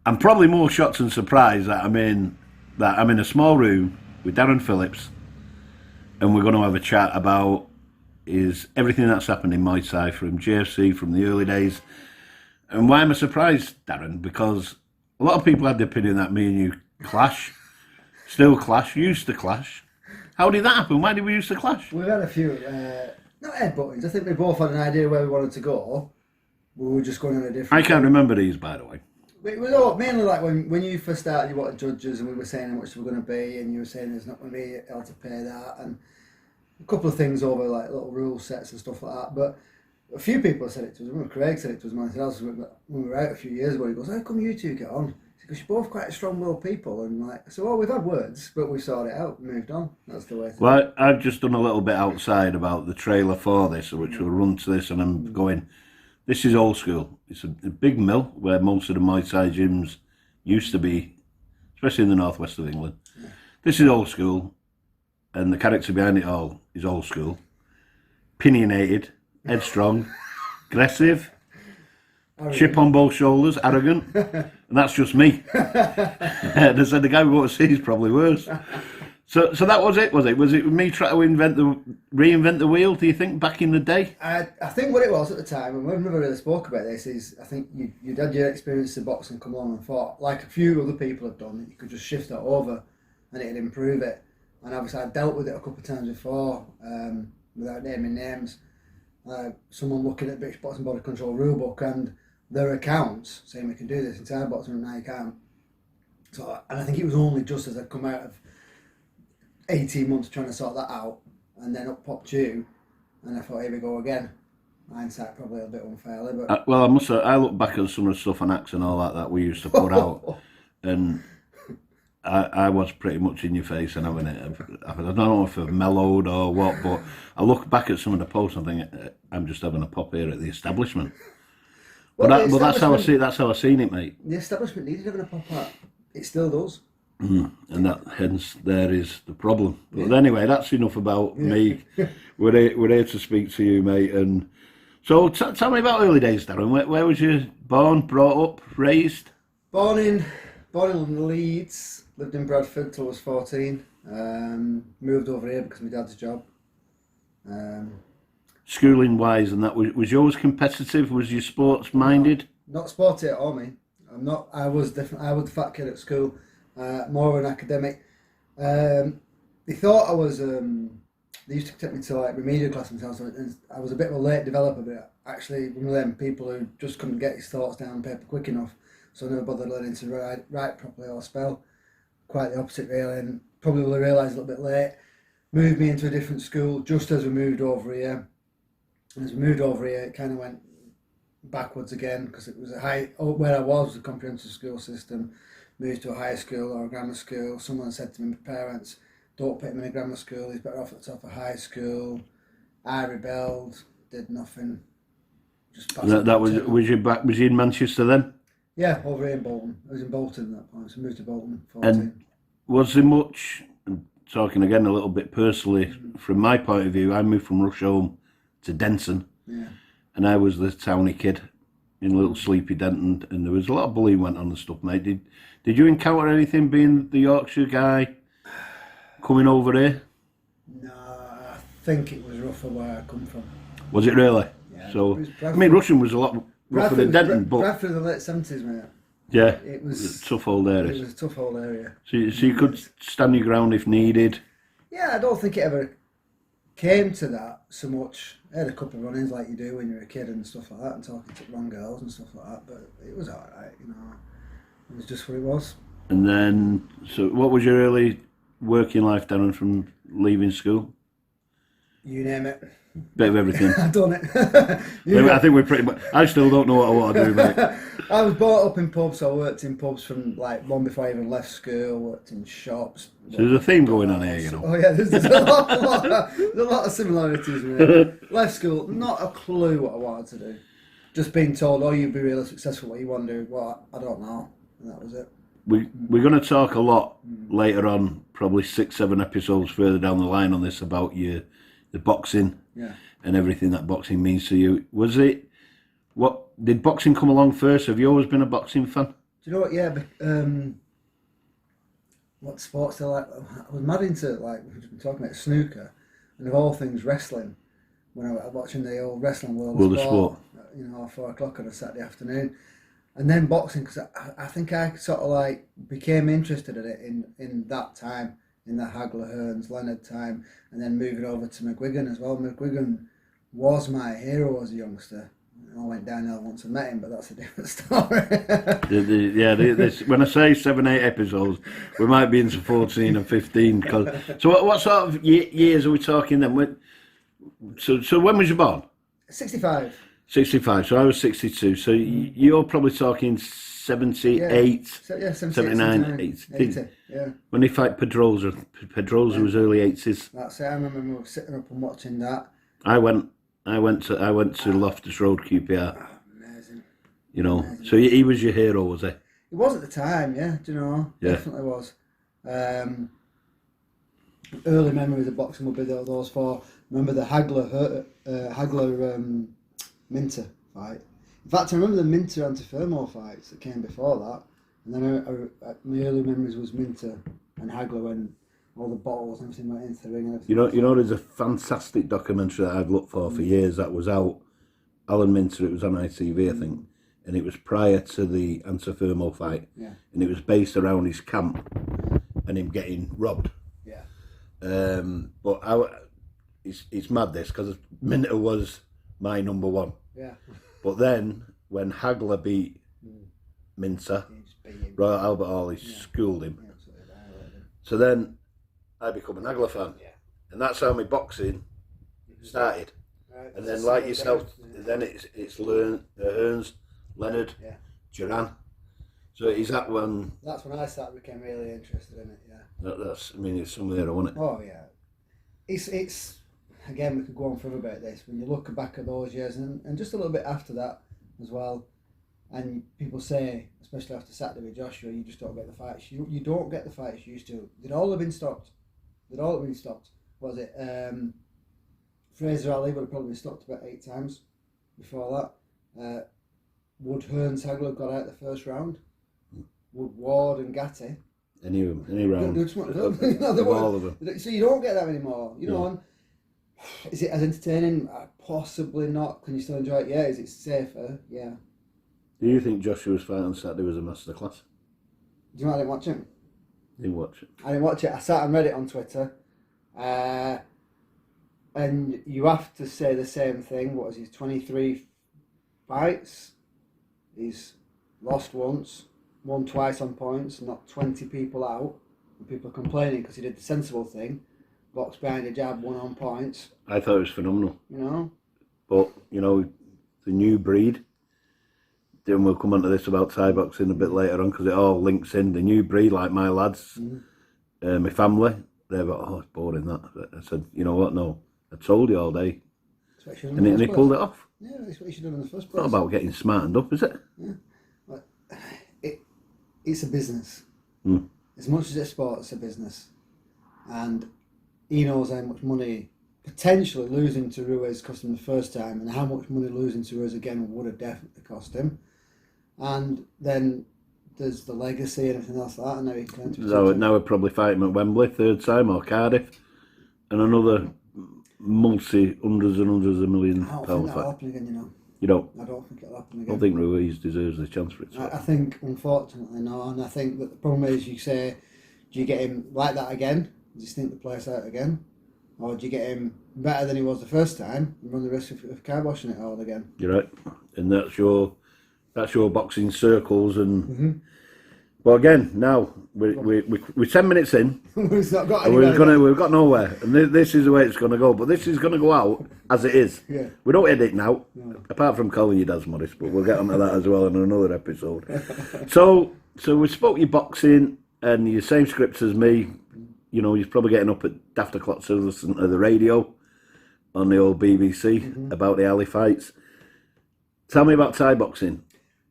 I'm probably more shocked and surprised that I'm in a small room with Darren Phillips, and we're going to have a chat about everything that's happened in Muay Thai from JFC, from the early days. And why am I surprised, Darren? Because a lot of people had the opinion that me and you clash, still clash, used to clash. How did that happen? Why did we used to clash? We've had a few, not headbuttings. I think we both had an idea where we wanted to go. We were just going on a different. I can't remember these, by the way. It was all mainly like when you first started, you wanted judges, and we were saying how much we were going to be, and you were saying there's not going to be able to pay that, and a couple of things over like little rule sets and stuff like that. But a few people said it to us. I remember Craig said it to us myself when we were out a few years ago. He goes, "How come you two get on?" Because you're both quite strong-willed people, and like, so well, we've had words, but we've sorted it out, and moved on. That's the way. Well, I've just done a little bit outside about the trailer for this, which will run to this, and I'm going. This is old school. It's a big mill where most of the Muay Thai gyms used to be, especially in the northwest of England. Yeah. This is old school, and the character behind it all is old school. Opinionated, headstrong, aggressive, chip on both shoulders, arrogant, and that's just me. They said the guy we want to see is probably worse. So that was it, was it? Was it me trying to reinvent the wheel, do you think, back in the day? I think what it was at the time, and we've never really spoke about this, is I think you'd had your experience of boxing come along and thought, like a few other people have done, that you could just shift it over and it'd improve it. And obviously I dealt with it a couple of times before, without naming names. Someone looking at British Boxing Body Control rulebook and their accounts saying we can do this in Thai boxing and now you can't. So, and I think it was only just as I'd come out of 18 months trying to sort that out, and then up popped you, and I thought, here we go again. Hindsight probably a bit unfairly, but well, I look back at some of the stuff on Axe and all that we used to put out, and I was pretty much in your face and having it. I don't know if I've mellowed or what, but I look back at some of the posts and think I'm just having a pop here at the establishment. Well, but that's how I see it. That's how I seen it, mate. The establishment needed having a pop out. It still does. And that, hence, there is the problem. But anyway, that's enough about me. We're here to speak to you, mate. And so, tell me about early days, Darren. Where was you born, brought up, raised? Born in Leeds. Lived in Bradford till I was 14. Moved over here because of my dad's job. Schooling wise, and that was yours competitive? Was you sports minded? Not sporty at all, mate. I'm not. I was different. I was the fat kid at school. More of an academic. They thought I was. They used to take me to like remedial class themselves, and I was a bit of a late developer, but actually one of them people who just couldn't get his thoughts down on paper quick enough, so I never bothered learning to write properly or spell. Quite the opposite, really, and probably realised a little bit late. Moved me into a different school just as we moved over here. And as we moved over here, it kind of went backwards again because it was where I was a comprehensive school system. Moved to a high school or a grammar school. Someone said to me, my parents, don't put him in a grammar school, he's better off at the top of high school. I rebelled, did nothing. Just was you in Manchester then? Yeah, over here in Bolton. I was in Bolton at that point, so I moved to Bolton 14. And was there much, talking again a little bit personally, from my point of view, I moved from Rusholme to Denton, and I was the towny kid in a little sleepy Denton, and there was a lot of bullying went on and stuff, mate. Did you encounter anything being the Yorkshire guy coming over here? No, I think it was rougher where I come from. Was it really? Yeah. So, I mean, Russian was a lot rougher than Denton, but Bradford in the late 70s, mate. Yeah, it was a tough old area. It was a tough old area. So you could stand your ground if needed. Yeah, I don't think it ever came to that so much. I had a couple of run-ins like you do when you're a kid and stuff like that, and talking to wrong girls and stuff like that. But it was alright, you know. It was just what it was. And then, so what was your early working life, Darren, from leaving school? You name it. Bit of everything. I've done it. I think we're pretty much. I still don't know what I want to do, mate. I was brought up in pubs. So I worked in pubs from like long before I even left school. Worked in shops. So there's a theme going on here, you know. Oh yeah, there's a lot of similarities. With left school, not a clue what I wanted to do. Just being told, oh, you'll be really successful. What you want to do? Well, I don't know, and that was it. We're going to talk a lot later on, probably 6-7 episodes further down the line on this about the boxing. Yeah. And everything that boxing means to you. Did boxing come along first? Have you always been a boxing fan? Do you know what? Yeah, what sports I like? I was mad into like we've been talking about snooker, and of all things wrestling. When I was watching the old wrestling World of Sport, you know, 4 o'clock on a Saturday afternoon, and then boxing because I think I sort of like became interested in it in that time, in the Hagler, Hearns, Leonard time, and then moving over to McGuigan as well. McGuigan was my hero as a youngster. I went down there once and met him, but that's a different story. When I say 7-8 episodes, we might be into 14 and 15. So what sort of years are we talking then? So when was you born? 65. 65. So I was 62. So you're probably talking 78, 79, 80. Yeah. When they fight Pedrosa was early 80s. That's it. I remember sitting up and watching that. I went to Loftus Road QPR. Oh, amazing. You know, amazing. So he was your hero, was he? He was at the time, yeah. Do you know? Yeah. Definitely was. Early memories of boxing would be those four. Remember the Hagler Minter fight. In fact, I remember the Minter Antifermo fights that came before that. And then my early memories was Minter and Hagler when all the bottles and everything went into the ring. And everything. You know, there's a fantastic documentary that I've looked for years that was out. Alan Minter, it was on ITV, I think, and it was prior to the Antifermo fight. Yeah. And it was based around his camp and him getting robbed. Yeah. But it's mad this because Minter was my number one. Yeah. But then when Hagler beat Minter, Royal Albert Hall, he schooled him. So then I become an Hagler fan, and that's how my boxing started. Right. And then, like yourself, then it's Hearns, Leonard, Duran. So is that when? That's when I started became really interested in it. Yeah. That's. I mean, it's somewhere there, wasn't it? Oh yeah. It's again, we could go on forever about this. When you look back at those years and just a little bit after that as well, and people say, especially after Saturday with Joshua, you just don't get the fights. You don't get the fights you used to. They'd all have been stopped. Was it? Fraser Ali would have probably been stopped about 8 times before that. Would Hearns Hagler got out the first round? Would Ward and Gatti? Any round. All of them. So you don't get that anymore. You know, is it as entertaining? Possibly not. Can you still enjoy it? Yeah. Is it safer? Yeah. Do you think Joshua's fight on Saturday was a masterclass? Do you know I didn't watch it? Didn't watch it. I didn't watch it. I sat and read it on Twitter. And you have to say the same thing. What was his 23 fights? He's lost once, won twice on points, knocked 20 people out. And people are complaining because he did the sensible thing. Boxed behind a jab, won on points. I thought it was phenomenal. You know? But, you know, the new breed, then we'll come on to this about Thai boxing a bit later on because it all links in. The new breed, like my lads, my family, they've got, it's boring that. But I said, you know what, no. I told you all day. And he pulled it off. Yeah, that's what you should have done in the first place. It's not about getting smartened up, is it? Yeah. But it's a business. As much as it's sport, it's a business. And he knows how much money potentially losing to Ruiz cost him the first time and how much money losing to Ruiz again would have definitely cost him. And then there's the legacy and everything else like that. And now he can now we're probably fighting at Wembley, 3rd time, or Cardiff. And another hundreds and hundreds of million pound fight. I don't think that'll happen again, you know. You don't? I don't think it'll happen again. I don't think Ruiz deserves the chance for it. I think, unfortunately, no. And I think that the problem is, you say, do you get him like that again? Does he stink the place out again? Or do you get him better than he was the first time and run the risk of kibosing it all again? You're right. And that's your boxing circles and... Well, again, now we're 10 minutes in. We've not got anywhere. We've got nowhere, and this is the way it's going to go. But this is going to go out as it is. Yeah. We don't edit now, apart from calling you Dad's modest. But we'll get onto that as well in another episode. So we spoke your boxing and your same scripts as me. You know, you're probably getting up at daft o'clock to listen to the radio on the old BBC about the alley fights. Tell me about Thai boxing.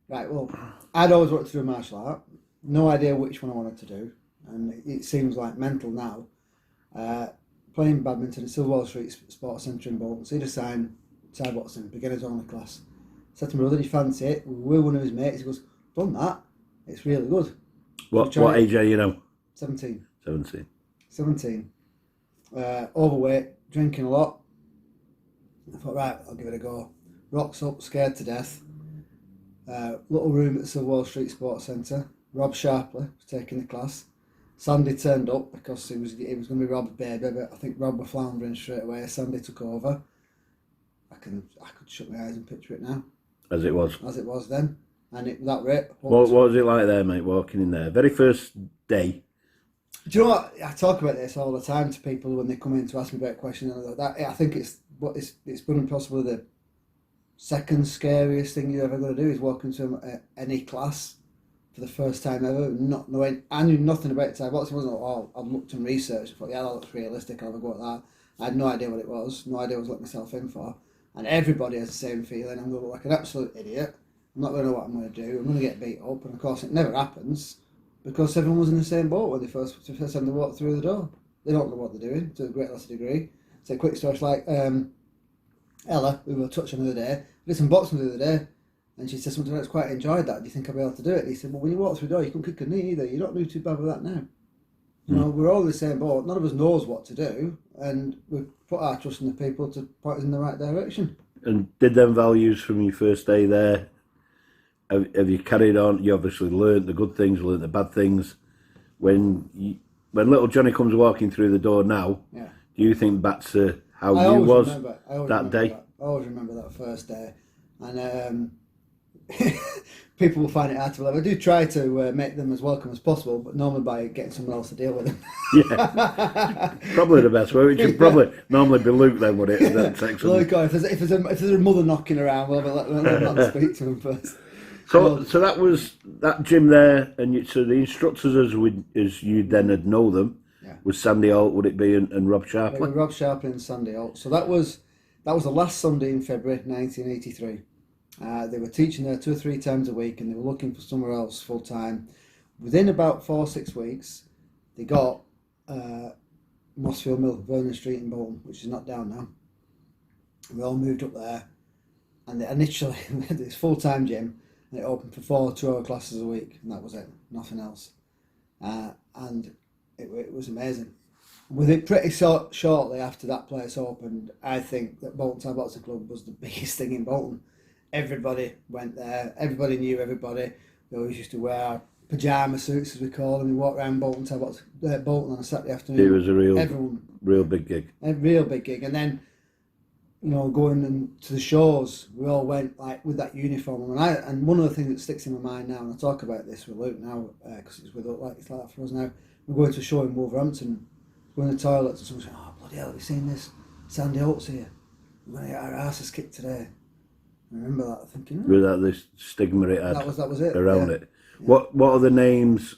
Right. Well, I'd always wanted to do a martial art. No idea which one I wanted to do, and it seems like mental now. Playing badminton at Silverwell Street Sports Centre in Bolton, so he'd assigned Thai boxing, beginners only class. Said to my brother, "Do you fancy it?" We were one of his mates. He goes, "Done that." It's really good. What age are you now? 17. 17. 17. Overweight, drinking a lot. I thought, right, I'll give it a go. Rocks up, scared to death. Little room at the Wall Street Sports Centre. Rob Sharpley was taking the class. Sandy turned up because he was going to be Rob's baby, but I think Rob was floundering straight away. Sandy took over. I could shut my eyes and picture it now. As it was. As it was then. And that rate. What was it like there, mate, walking in there? Very first day. Do you know what? I talk about this all the time to people when they come in to ask me about questions and like that. I think it's been possibly the second scariest thing you're ever going to do is walk into any class for the first time ever, not knowing. I knew nothing about it. I wasn't. I've looked and researched. I thought, yeah, that looks realistic. I'll have a go at that. I had no idea what it was. No idea what I was letting myself in for. And everybody has the same feeling. I'm going to look like an absolute idiot. I'm not going to know what I'm going to do. I'm going to get beat up. And of course, it never happens because everyone was in the same boat when the first time they walked through the door. They don't know what they're doing to a great lesser degree. So, a quick story like Ella, we were touching the other day, we did some boxing the other day, and she said something else, quite enjoyed that. Do you think I'll be able to do it? And he said, well, when you walk through the door, you can kick a knee either. You don't do too bad with that now. You know, we're all in the same boat. None of us knows what to do, and we've put our trust in the people to point us in the right direction. And did them values from your first day there, have you carried on? You obviously learnt the good things, learnt the bad things. When little Johnny comes walking through the door now, do you think back to how you was that day? I always remember that first day. And people will find it hard to believe. I do try to make them as welcome as possible, but normally by getting someone else to deal with them. Yeah, probably the best way. Which would probably normally be Luke then, would it? Luke, if there's a mother knocking around, we'll let them speak to them first. So that was that gym there, and so the instructors as you then had know them was Sandy Holt, would it be, and Rob Sharpley? Rob Sharpley and Sandy Holt. So that was the last Sunday in February 1983. They were teaching there 2 or 3 times a week, and they were looking for somewhere else full time. Within about 4 or 6 weeks, they got Mossfield Mill, Vernon Street in Bolton, which is not down now. We all moved up there, and they initially had this full time gym. It opened for 4 2-hour classes a week, and that was it, nothing else. And it was amazing. With it pretty shortly after that place opened, I think that Bolton Town Boxing Club was the biggest thing in Bolton. Everybody went there, everybody knew everybody. We always used to wear our pyjama suits, as we call them, and walk around Bolton on a Saturday afternoon. It was a real big gig. A real big gig. And then, you know, going to the shows, we all went like with that uniform. And one of the things that sticks in my mind now, and I talk about this with Luke now, because it's like that for us now. We're going to a show in Wolverhampton, we're in the toilets, and someone's saying, "Oh bloody hell, have you seen this? Sandy Holt's here. We're going to get our asses kicked today." I remember that, thinking. With that, this stigma it had that was it, around it. Yeah. What are the names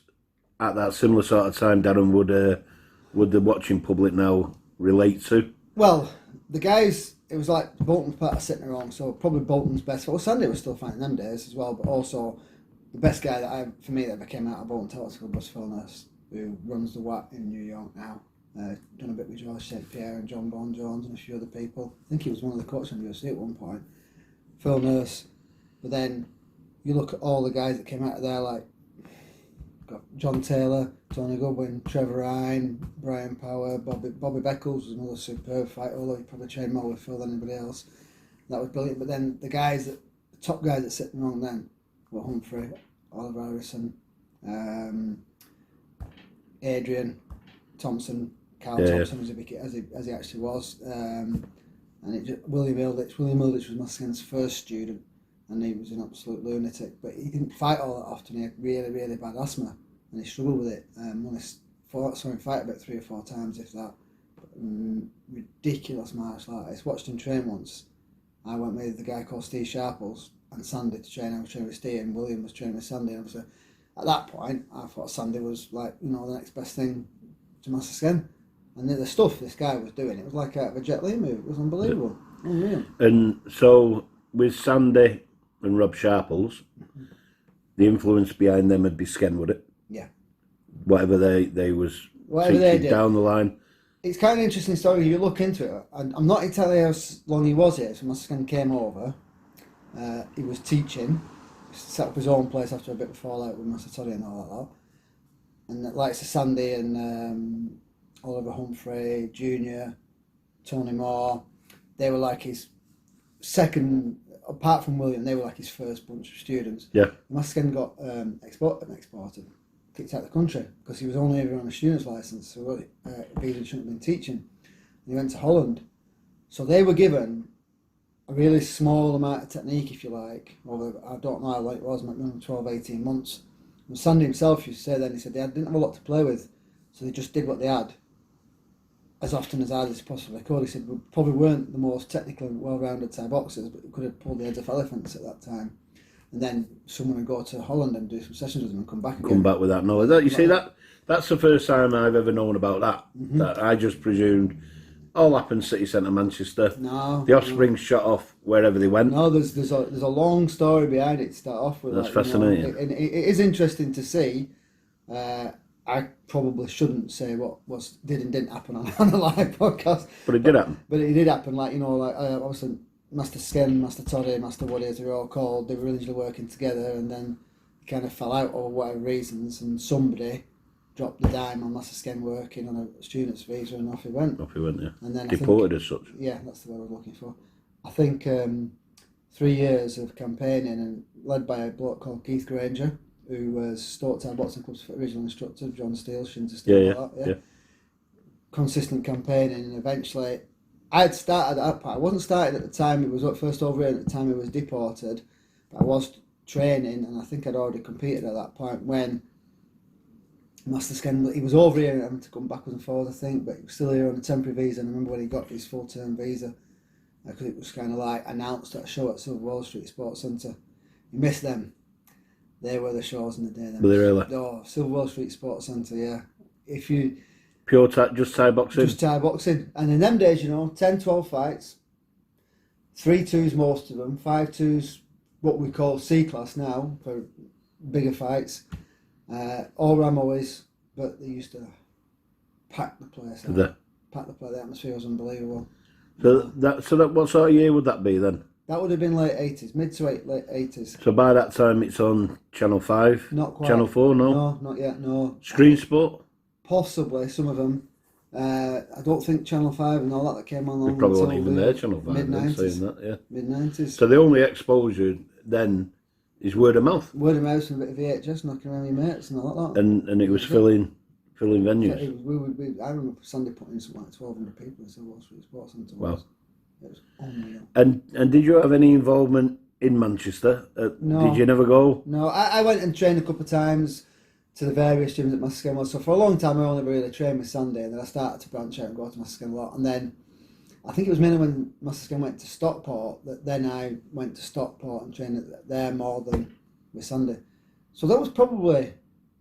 at that similar sort of time, Darren? Would the watching public now relate to? Well, the guys. It was like Bolton's part of sitting around, so probably Bolton's best. Well, Sandy was still fine in them days as well, but also the best guy that ever came out of Bolton Toilets Club was Phil Nurse, who runs the WAT in New York now. Done a bit with George St. Pierre and John Bon Jones and a few other people. I think he was one of the coaches in the UFC at one point. Phil Nurse. But then you look at all the guys that came out of there, like got John Taylor, Tony Goodwin, Trevor Ryan, Brian Power, Bobby Beckles was another superb fighter, although he probably trained more with Phil than anybody else. That was brilliant. But then the top guys that sitting around then were Humphrey, Oliver Harrison, Adrian Thompson, Carl Thompson as he actually was, and William Ilditch. William Ilditch was Muskin's first student, and he was an absolute lunatic, but he didn't fight all that often. He had really, really bad asthma, and he struggled with it. When I saw him fight about 3 or 4 times, if that. Ridiculous martial artist. Watched him train once. I went with the guy called Steve Sharples and Sandy to train. I was training with Steve, and William was training with Sandy. And obviously, at that point, I thought Sandy was like, you know, the next best thing to Master Skin. And the stuff this guy was doing, it was like a Jet Li move. It was unbelievable. Unreal. And so with Sandy and Rob Sharples, the influence behind them would be Sken, would it? Yeah. Whatever they did down the line. It's kind of an interesting story. You look into it, and I'm not entirely how long he was here. So Master Sken came over. He was teaching, set up his own place after a bit of fallout with Master Toddy and all that lot. And the likes of Sandy and Oliver Humphrey, Junior, Tony Moore, they were like his second, apart from William, they were like his first bunch of students. Yeah. Master Sken got exported, kicked out of the country because he was only ever on a student's licence, so visa shouldn't have been teaching. And he went to Holland. So they were given a really small amount of technique, if you like, over, I don't know how long it was, maybe 12, 18 months. And Sandy himself used to say then, he said they didn't have a lot to play with, so they just did what they had as often as hard as possibly could. He said we probably weren't the most technical and well-rounded Thai boxers, but we could have pulled the heads off elephants at that time. And then someone would go to Holland and do some sessions with them and come back again. Come back with that knowledge. You see, that's the first time I've ever known about that. Mm-hmm. That I just presumed all happened City Centre Manchester. No. The offspring shot off wherever they went. No, there's a long story behind it to start off with. That's fascinating. And it is interesting to see. I probably shouldn't say what did and didn't happen on a live podcast. But it did happen. But it did happen, obviously Master Skin, Master Toddy, Master Woody, as they were all called, they were originally working together and then kind of fell out over whatever reasons, and somebody dropped the dime on Master Skin working on a student's visa, and off he went. Off he went, yeah. And then deported as such. Yeah, that's the word I was looking for. I think 3 years of campaigning and led by a bloke called Keith Granger, who was Stoke Town Boxing Club's original instructor, John Steele, Shinza Steele, Yeah. Consistent campaigning, and eventually I had started at that part. I wasn't started at the time it was first over here, at the time it was deported, but I was training, and I think I'd already competed at that point when Master Sken, he was over here and having to come backwards and forwards, I think, but he was still here on a temporary visa. And I remember when he got his full-term visa, because it was kind of like announced at a show at Silver Wall Street Sports Centre. You missed them. They were the shows in the day. Were they really? Oh, Silver Wall Street Sports Centre, yeah. If you... Pure just Thai boxing? Just Thai boxing. And in them days, 10, 12 fights, 3-2s most of them, 5-2s, what we call C-class now, for bigger fights. All Ramois, but they used to pack the place out. Pack the place, the atmosphere was unbelievable. So that what sort of year would that be then? That would have been late 80s, mid to late 80s. So by that time it's on Channel 5? Not quite. Channel 4, no? No, not yet, no. Screen Sport? Possibly, some of them. I don't think Channel 5 and all that came on. It probably wasn't even there, Channel 5. Mid-90s. Saying that, yeah. Mid-90s. So the only exposure then is word of mouth? Word of mouth and a bit of VHS, knocking around your mates and all that. And it was filling venues? I remember Sunday putting something like 1,200 people in Silver Wall Street Sports Centre. Wow. It was unreal. And did you have any involvement in Manchester? No. Did you never go? No, I went and trained a couple of times to the various gyms at Master Sken was. So for a long time I only really trained with Sandy, and then I started to branch out and go to Master Sken a lot. And then I think it was mainly when Master Sken went to Stockport that then I went to Stockport and trained there more than with Sandy. So that was probably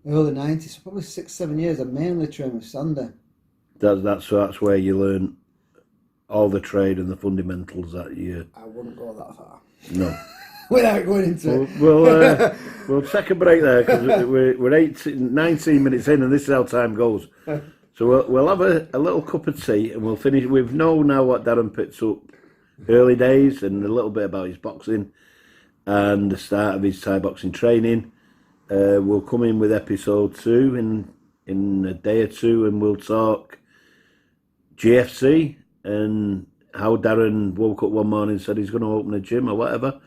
early 90s, so probably 6-7 years I mainly trained with Sandy. That's where you learn all the trade and the fundamentals that year. I wouldn't go that far. No. Without going into it. We'll take a break there because we're 19 minutes in and this is how time goes. So we'll have a little cup of tea and we'll finish. We've known now what Darren picks up early days and a little bit about his boxing and the start of his Thai boxing training. We'll come in with episode 2 in a day or two and we'll talk GFC and how Darren woke up one morning and said he's going to open a gym or whatever.